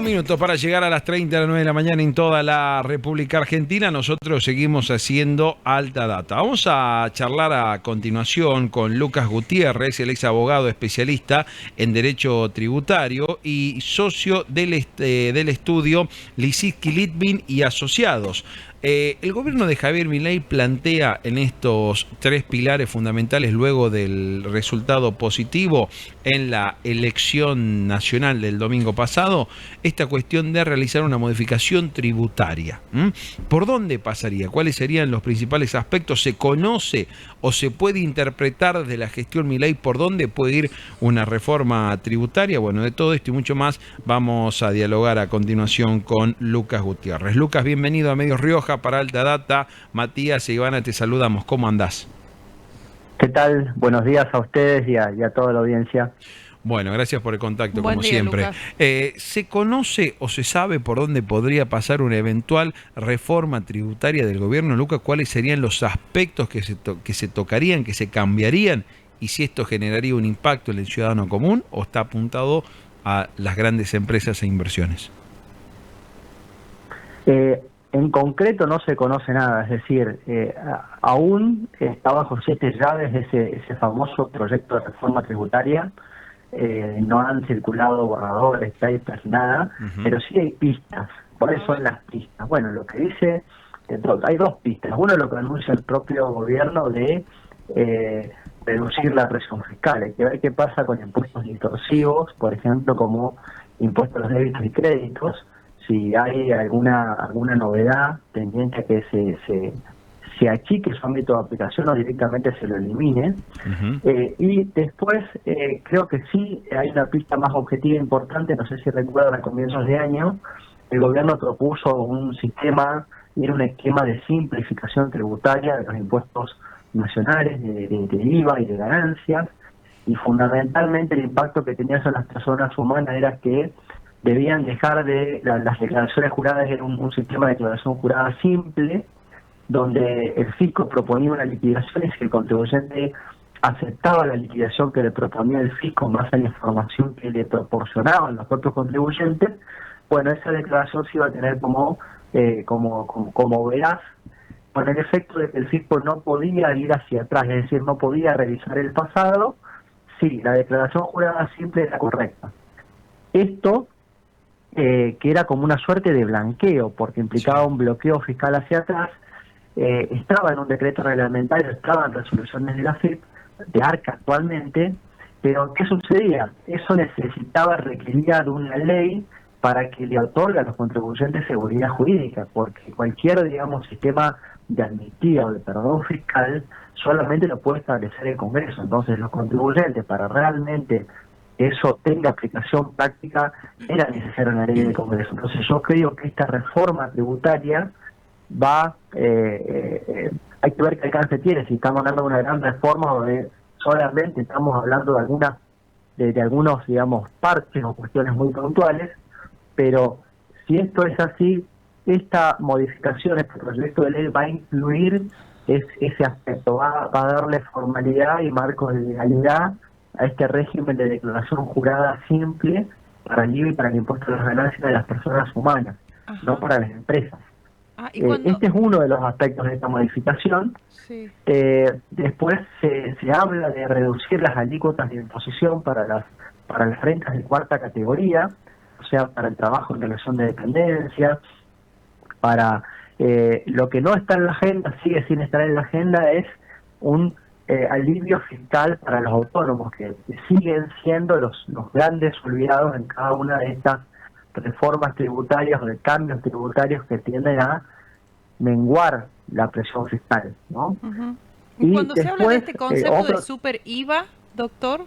minutos para llegar a las 30 a las 9 de la mañana en toda la República Argentina. Nosotros seguimos haciendo Alta Data. Vamos a charlar a continuación con Lucas Gutiérrez, el ex abogado especialista en Derecho Tributario y socio del estudio Lissitzky Litvin y Asociados. El gobierno de Javier Milei plantea en estos tres pilares fundamentales, luego del resultado positivo en la elección nacional del domingo pasado, esta cuestión de realizar una modificación tributaria. ¿Por dónde pasaría? ¿Cuáles serían los principales aspectos? ¿Se conoce o se puede interpretar desde la gestión Milei por dónde puede ir una reforma tributaria? Bueno, de todo esto y mucho más vamos a dialogar a continuación con Lucas Gutiérrez. Lucas, bienvenido a Medios Rioja para Alta Data. Matías e Ivana, te saludamos. ¿Cómo andás? ¿Qué tal? Buenos días a ustedes y a toda la audiencia. Bueno, gracias por el contacto, Buen como día, siempre. ¿Se conoce o se sabe por dónde podría pasar una eventual reforma tributaria del gobierno, Lucas? ¿Cuáles serían los aspectos que se tocarían, que se cambiarían? Y si esto generaría un impacto en el ciudadano común o está apuntado a las grandes empresas e inversiones. En concreto no se conoce nada, es decir, aún está bajo 7 llaves ese famoso proyecto de reforma tributaria. No han circulado borradores, papers, nada, pero sí hay pistas. ¿Cuáles son las pistas? Bueno, lo que dice, hay dos pistas. Uno es lo que anuncia el propio gobierno de reducir la presión fiscal. Hay que ver qué pasa con impuestos distorsivos, por ejemplo, como impuestos a los débitos y créditos, si hay alguna novedad tendiente a que se achique su ámbito de aplicación o directamente se lo elimine. Y después creo que sí hay una pista más objetiva importante. No sé si recuerdan, a comienzos de año el gobierno propuso un sistema y un esquema de simplificación tributaria de los impuestos nacionales, de IVA y de ganancias, y fundamentalmente el impacto que tenía sobre las personas humanas era que debían dejar de las declaraciones juradas. Era un sistema de declaración jurada simple, donde el fisco proponía una liquidación y si el contribuyente aceptaba la liquidación que le proponía el fisco más a la información que le proporcionaban los propios contribuyentes, bueno, esa declaración se iba a tener como veraz, con el efecto de que el fisco no podía ir hacia atrás, es decir, no podía revisar el pasado si la declaración jurada simple era correcta. Esto que era como una suerte de blanqueo, porque implicaba un bloqueo fiscal hacia atrás, estaba en un decreto reglamentario, estaba en resoluciones de la FIP, de ARCA actualmente, pero ¿qué sucedía? Eso requería de una ley para que le otorgue a los contribuyentes seguridad jurídica, porque cualquier, sistema de amnistía o de perdón fiscal solamente lo puede establecer el Congreso. Entonces los contribuyentes, para realmente eso tenga aplicación práctica, era necesaria una ley del Congreso. Entonces yo creo que esta reforma tributaria hay que ver qué alcance tiene, si estamos hablando de una gran reforma o de solamente estamos hablando de algunos, parches o cuestiones muy puntuales. Pero si esto es así, esta modificación, este proyecto de ley va a incluir ese aspecto, va a darle formalidad y marco de legalidad a este régimen de declaración jurada simple para el IVA y para el impuesto a las ganancias de las personas humanas, no para las empresas. Este es uno de los aspectos de esta modificación. Sí. Después se habla de reducir las alícuotas de imposición para las rentas de cuarta categoría, o sea, para el trabajo en relación de dependencia, para lo que no está en la agenda, sigue sin estar en la agenda, es un alivio fiscal para los autónomos, que siguen siendo los grandes olvidados en cada una de estas reformas tributarias o de cambios tributarios que tienden a menguar la presión fiscal, ¿no? Y cuando se habla de este concepto de super IVA, doctor.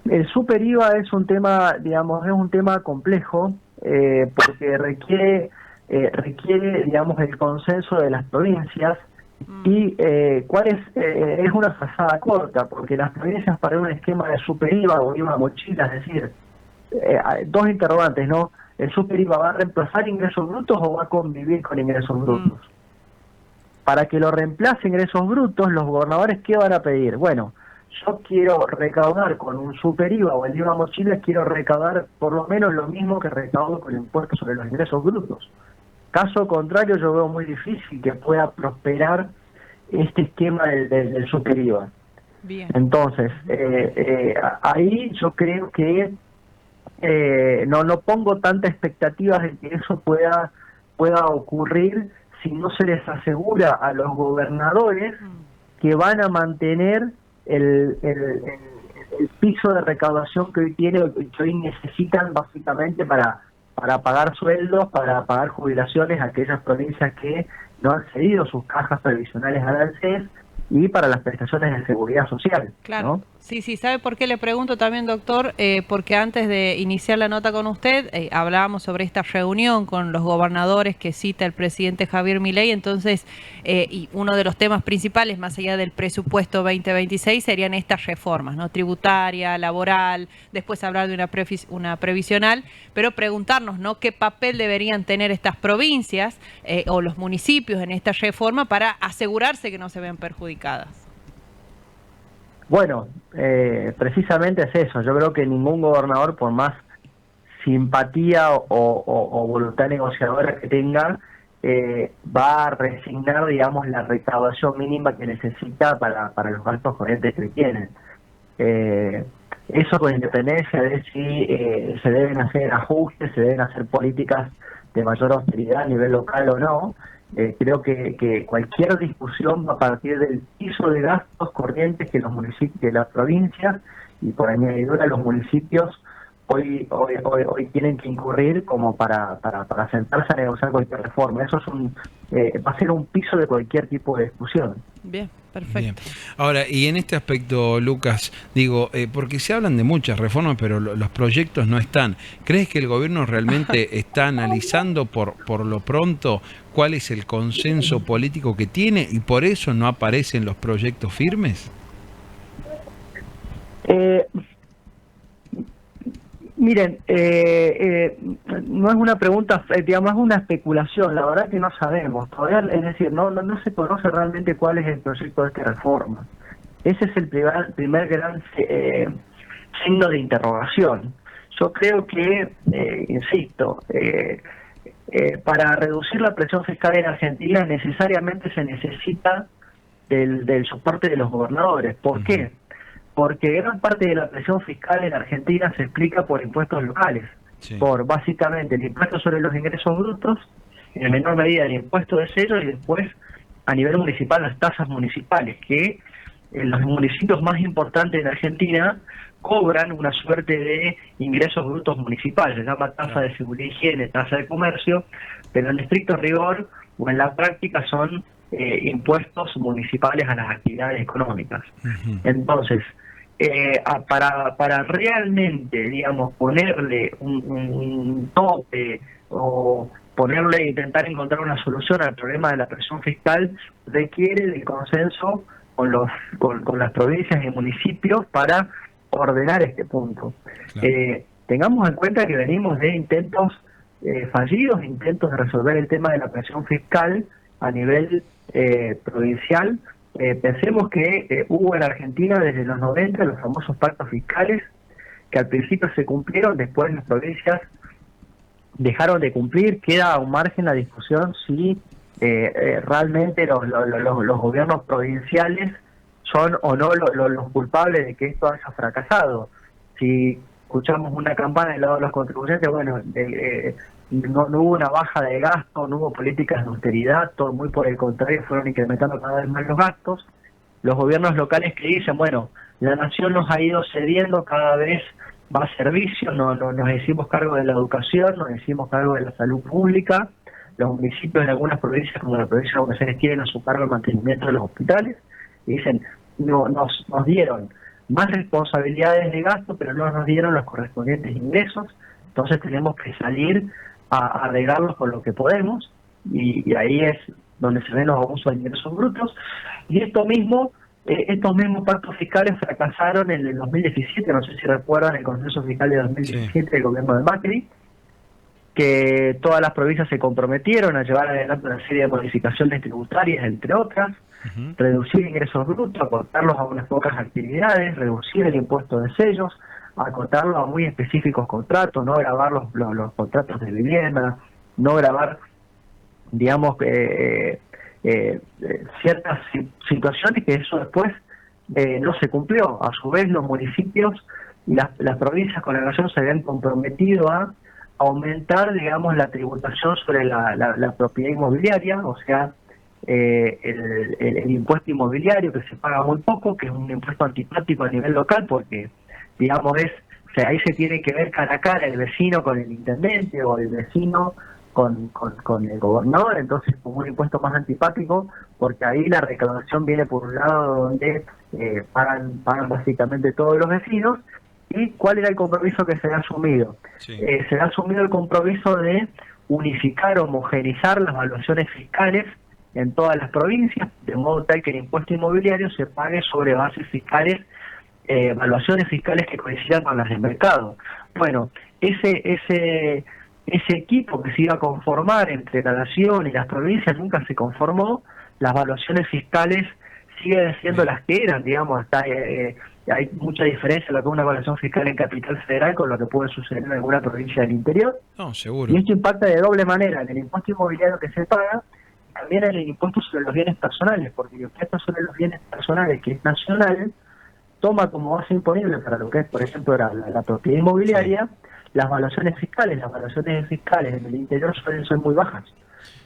El super IVA es un tema, es un tema complejo, porque requiere, el consenso de las provincias. Y cuál es una frazada corta, porque las provincias, para un esquema de super IVA o IVA mochila, es decir, dos interrogantes, ¿no? ¿El super IVA va a reemplazar ingresos brutos o va a convivir con ingresos brutos? Para que lo reemplace ingresos brutos, los gobernadores, ¿qué van a pedir? Bueno, yo quiero recaudar con un super IVA o el IVA mochila, quiero recaudar por lo menos lo mismo que recaudo con el impuesto sobre los ingresos brutos. Caso contrario, yo veo muy difícil que pueda prosperar este esquema del super IVA. Bien. Entonces, ahí yo creo que no pongo tanta expectativa de que eso pueda ocurrir si no se les asegura a los gobernadores que van a mantener el piso de recaudación que hoy que hoy necesitan básicamente para pagar sueldos, para pagar jubilaciones a aquellas provincias que no han cedido sus cajas previsionales al ANSES y para las prestaciones de seguridad social. Claro, ¿no? sí, ¿sabe por qué le pregunto también, doctor? Porque antes de iniciar la nota con usted, hablábamos sobre esta reunión con los gobernadores que cita el presidente Javier Milei, entonces, y uno de los temas principales, más allá del presupuesto 2026, serían estas reformas, ¿no? Tributaria, laboral, después hablar de una previsional, pero preguntarnos, ¿no?, qué papel deberían tener estas provincias o los municipios en esta reforma para asegurarse que no se vean perjudicadas. Bueno, precisamente es eso. Yo creo que ningún gobernador, por más simpatía o voluntad negociadora que tenga, va a resignar, digamos, la recaudación mínima que necesita para los gastos corrientes que tienen. Eso con independencia de si se deben hacer ajustes, se deben hacer políticas de mayor austeridad a nivel local o no. Creo que cualquier discusión va a partir del piso de gastos corrientes que los municipios, que las provincias y por añadidura los municipios hoy tienen que incurrir como para sentarse a negociar cualquier reforma. Eso es va a ser un piso de cualquier tipo de discusión. Bien, perfecto. Bien. Ahora, y en este aspecto, Lucas, digo, porque se hablan de muchas reformas, pero los proyectos no están. ¿Crees que el gobierno realmente está analizando por lo pronto cuál es el consenso político que tiene y por eso no aparecen los proyectos firmes? Miren, no es una pregunta, digamos, es una especulación. La verdad que no sabemos. Todavía, es decir, no se conoce realmente cuál es el proyecto de esta reforma. Ese es el primer gran signo de interrogación. Yo creo que, insisto, para reducir la presión fiscal en Argentina necesariamente se necesita del soporte de los gobernadores. ¿Por qué? Porque gran parte de la presión fiscal en Argentina se explica por impuestos locales, sí, por básicamente el impuesto sobre los ingresos brutos, en menor medida el impuesto de sello y después a nivel municipal las tasas municipales, que en los municipios más importantes de Argentina cobran una suerte de ingresos brutos municipales, se llama tasa de seguridad y higiene, tasa de comercio, pero en estricto rigor o en la práctica son impuestos municipales a las actividades económicas. Entonces, para realmente, digamos, ponerle un tope o intentar encontrar una solución al problema de la presión fiscal, requiere de consenso con las provincias y municipios para ordenar este punto. Claro. Tengamos en cuenta que venimos de intentos fallidos, intentos de resolver el tema de la presión fiscal a nivel provincial. Pensemos que hubo en Argentina desde los 90 los famosos pactos fiscales que al principio se cumplieron, después las provincias dejaron de cumplir. Queda a un margen la discusión si realmente los gobiernos provinciales son o no los culpables de que esto haya fracasado. Si escuchamos una campana del lado de los contribuyentes, bueno, no hubo una baja de gasto, no hubo políticas de austeridad, todo muy por el contrario, fueron incrementando cada vez más los gastos. Los gobiernos locales que dicen, bueno, la nación nos ha ido cediendo cada vez más servicios, nos hicimos cargo de la educación, nos hicimos cargo de la salud pública. Los municipios en algunas provincias, como la provincia de Buenos Aires, tienen a su cargo el mantenimiento de los hospitales, y dicen, nos dieron más responsabilidades de gasto, pero no nos dieron los correspondientes ingresos, entonces tenemos que salir a arreglarlos con lo que podemos, y ahí es donde se ven los abusos de ingresos brutos. Y estos mismos pactos fiscales fracasaron en el 2017, no sé si recuerdan el consenso fiscal de 2017 del gobierno de Macri, que todas las provincias se comprometieron a llevar adelante una serie de modificaciones tributarias, entre otras. reducir ingresos brutos, acotarlos a unas pocas actividades, reducir el impuesto de sellos, acotarlo a muy específicos contratos, no gravar los contratos de vivienda, no gravar, digamos, ciertas situaciones que eso después no se cumplió. A su vez, los municipios y las provincias con la nación se habían comprometido a aumentar, digamos, la tributación sobre la propiedad inmobiliaria, o sea, el impuesto inmobiliario, que se paga muy poco, que es un impuesto antipático a nivel local, porque, digamos, o sea, ahí se tiene que ver cara a cara el vecino con el intendente o el vecino con el gobernador, entonces como un impuesto más antipático, porque ahí la recaudación viene por un lado donde pagan básicamente todos los vecinos. ¿Y cuál era el compromiso que se ha asumido? Sí. Se ha asumido el compromiso de unificar, homogeneizar las evaluaciones fiscales en todas las provincias, de modo tal que el impuesto inmobiliario se pague sobre bases fiscales, evaluaciones fiscales que coincidan con las del mercado. Bueno, ese equipo que se iba a conformar entre la nación y las provincias nunca se conformó. Las evaluaciones fiscales siguen siendo las que eran, digamos, hasta hay mucha diferencia en lo que es una evaluación fiscal en Capital Federal con lo que puede suceder en alguna provincia del interior. No, seguro. Y esto impacta de doble manera en el impuesto inmobiliario que se paga, también en el impuesto sobre los bienes personales, porque el impuesto sobre los bienes personales, que es nacional, toma como base imponible para lo que es, por ejemplo, la propiedad inmobiliaria, las evaluaciones fiscales. Las evaluaciones fiscales en el interior suelen ser muy bajas,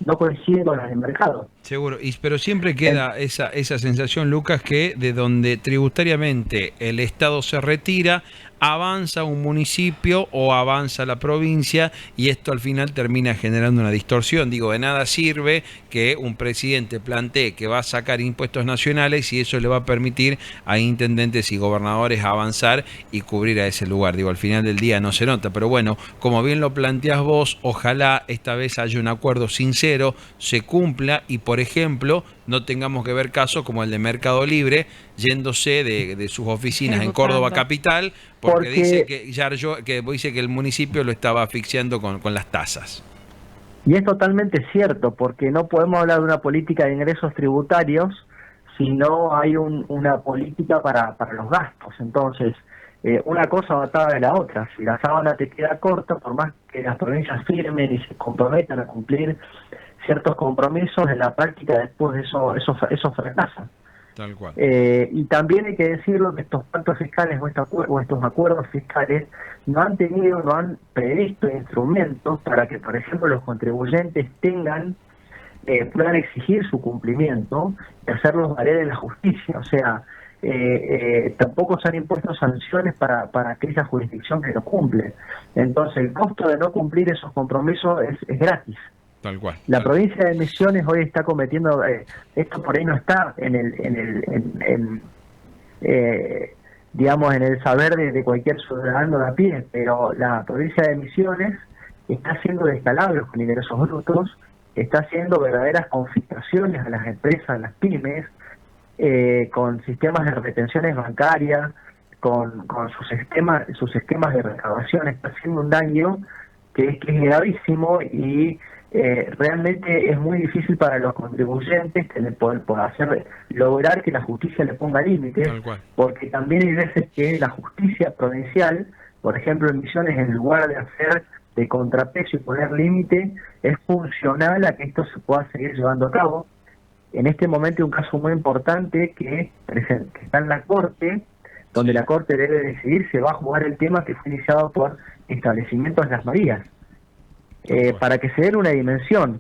no coinciden con las del mercado. Seguro, pero siempre queda esa sensación, Lucas, que de donde tributariamente el Estado se retira, avanza un municipio o avanza la provincia, y esto al final termina generando una distorsión. Digo, de nada sirve que un presidente plantee que va a sacar impuestos nacionales y eso le va a permitir a intendentes y gobernadores avanzar y cubrir a ese lugar. Digo, al final del día no se nota, pero bueno, como bien lo planteas vos, ojalá esta vez haya un acuerdo sincero, se cumpla y, por ejemplo, no tengamos que ver casos como el de Mercado Libre yéndose de sus oficinas en Córdoba capital porque dice que el municipio lo estaba asfixiando con las tasas. Y es totalmente cierto, porque no podemos hablar de una política de ingresos tributarios si no hay una política para los gastos. Entonces, una cosa va atada de la otra. Si la sábana te queda corta, por más que las provincias firmen y se comprometan a cumplir ciertos compromisos, en la práctica después eso fracasa. Tal cual. Y también hay que decirlo que estos pactos fiscales o estos acuerdos fiscales no han previsto instrumentos para que, por ejemplo, los contribuyentes puedan exigir su cumplimiento y hacerlos valer en la justicia. O sea, tampoco se han impuesto sanciones para aquella jurisdicción que lo cumple. Entonces, el costo de no cumplir esos compromisos es gratis. Tal cual. La provincia de Misiones hoy está cometiendo, esto por ahí no está digamos, en el saber de cualquier ciudadano de a pie, pero la provincia de Misiones está haciendo descalabros con ingresos brutos, está haciendo verdaderas confiscaciones a las empresas, a las pymes, con sistemas de retenciones bancarias, con sus esquemas de recaudación. Está haciendo un daño que es gravísimo y realmente es muy difícil para los contribuyentes poder lograr que la justicia le ponga límites, porque también hay veces que la justicia provincial, por ejemplo en Misiones, en lugar de hacer de contrapeso y poner límite, es funcional a que esto se pueda seguir llevando a cabo. En este momento hay un caso muy importante que está en la Corte, donde la Corte debe decidir si va a jugar el tema que fue iniciado por Establecimientos Las Marías. Para que se den una dimensión,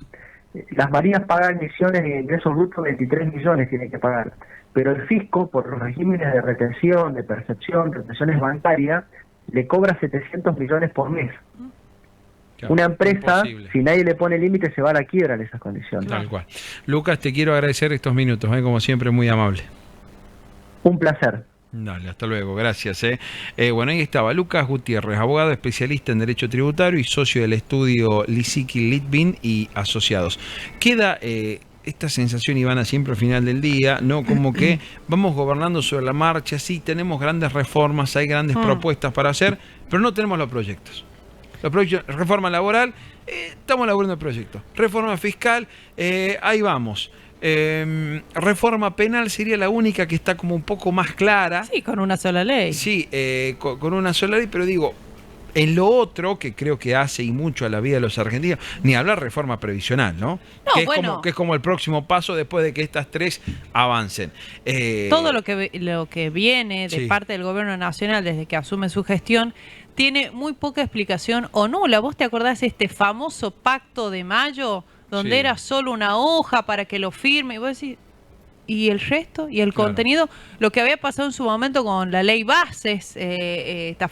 Las Marías pagan Misiones de ingresos brutos, 23 millones tiene que pagar, pero el fisco, por los regímenes de retención, de percepción, retenciones bancarias, le cobra 700 millones por mes. Claro, una empresa, si nadie le pone límite, se va a la quiebra en esas condiciones. Tal cual. Lucas, te quiero agradecer estos minutos, como siempre, muy amable. Un placer. Dale, hasta luego, gracias. Bueno, ahí estaba Lucas Gutiérrez, abogado especialista en Derecho Tributario y socio del estudio Lisicki, Litvin y Asociados. Queda esta sensación, Ivana, siempre al final del día, ¿no? Como que vamos gobernando sobre la marcha, sí, tenemos grandes reformas, hay grandes propuestas para hacer, pero no tenemos los proyectos. Reforma laboral, estamos elaborando el proyecto. Reforma fiscal, ahí vamos. Reforma penal sería la única que está como un poco más clara. Sí, con una sola ley. Sí, con una sola ley, pero digo, en lo otro, que creo que hace y mucho a la vida de los argentinos, ni hablar reforma previsional, ¿no? No, que, es bueno. que es como el próximo paso después de que estas tres avancen. Todo lo que viene de Sí. parte del gobierno nacional desde que asume su gestión tiene muy poca explicación o nula. ¿Vos te acordás de este famoso pacto de mayo, donde Sí. era solo una hoja para que lo firme? Y vos decís, ¿y el resto? ¿Y el Claro. contenido? Lo que había pasado en su momento con la ley Bases, este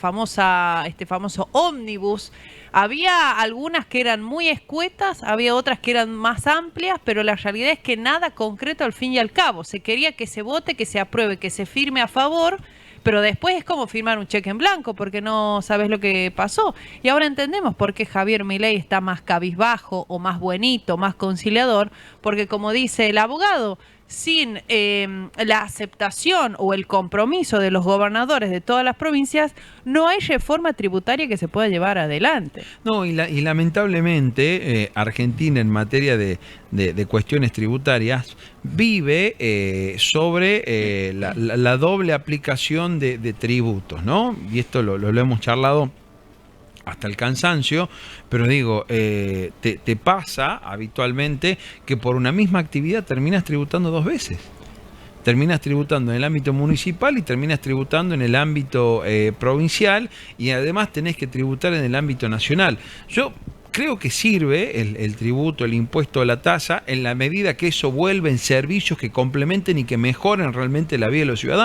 famoso ómnibus. Había algunas que eran muy escuetas, había otras que eran más amplias, pero la realidad es que nada concreto al fin y al cabo. Se quería que se vote, que se apruebe, que se firme a favor, pero después es como firmar un cheque en blanco, porque no sabes lo que pasó. Y ahora entendemos por qué Javier Milei está más cabizbajo o más buenito, más conciliador, porque como dice el abogado, sin la aceptación o el compromiso de los gobernadores de todas las provincias, no hay reforma tributaria que se pueda llevar adelante. No, y lamentablemente Argentina en materia de cuestiones tributarias vive sobre la doble aplicación de tributos, ¿no? Y esto lo hemos charlado hasta el cansancio, pero digo, te pasa habitualmente que por una misma actividad terminas tributando dos veces. Terminas tributando en el ámbito municipal y terminas tributando en el ámbito provincial, y además tenés que tributar en el ámbito nacional. Yo creo que sirve el tributo, el impuesto a la tasa, en la medida que eso vuelve en servicios que complementen y que mejoren realmente la vida de los ciudadanos.